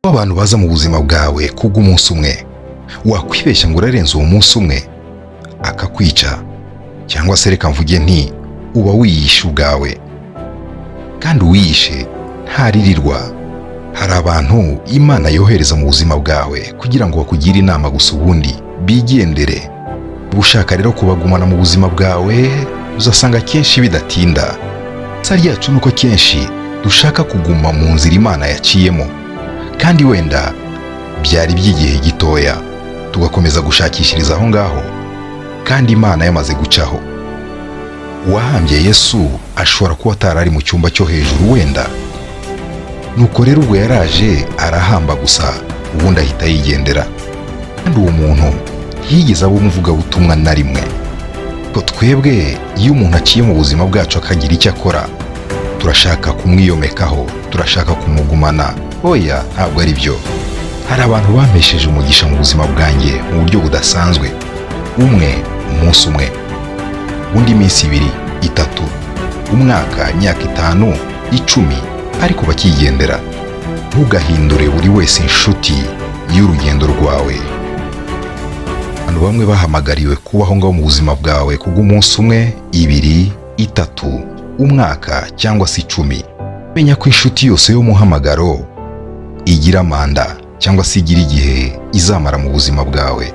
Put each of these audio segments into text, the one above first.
abantu baza mu buzima bwawe kubw'umunsi umwe, wakwibeshya ngo urarenza uwo munsi umwe akakwica, cyangwa se reka mvuge nti uba wiyishe ubwawe. Kandi uwiyishe ntaririrwa. Hari abantu Imana yohereza mu buzima bwawe kugira ngo bakugire inama gusa ubundi bigendere. Ushaka rero kubagumana mu buzima bwawe, uzasanga kenshi bidatinda. Ikosa ryacu nuko kenshi dushaka kuguma mu nzira Imana yaciyemo, kandi wenda byari by'igihe gitoya, tugakomeza gushakishiriza aho ngaho kandi Imana yamaze gucaho. Uwahambye Yesu ashobora kuba atarari mu cyumba cyo hejuru wenda. Nuko rero ubwo yaraje arahamba gusa, ubundi ahita yigendera. Kandi uwo muntu ntiyigeze aba umuvugabutumwa na rimwe. Ko twebwe iyo umuntu aciye mu buzima bwacu akagira icyo akora, turashaka kumwiyomekaho, turashaka kumugumana. Oya, ntabwo ari byo. Hari abantu bampesheje umugisha mu buzima bwanjye mu buryo budasanzwe. Umwe umunsi umwe, undi iminsi 2, 3, umwaka, imyaka 5, 10, ariko bakigendera. Ntugahindure buri wese inshuti y'urugendo rwawe. Abantu bamwe bahamagariwe kubaho ngaho mu buzima bwawe kubw'umunsi umwe, 2, 3, umwaka cyangwa se 10. Menya ko inshuti yose y'umuhamagaro igira manda cyangwa se igira igihe izamara mu buzima bwawe.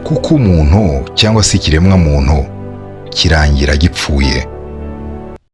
Kuko umuntu cyangwa se ikiremwa muntu kirangira gipfuye.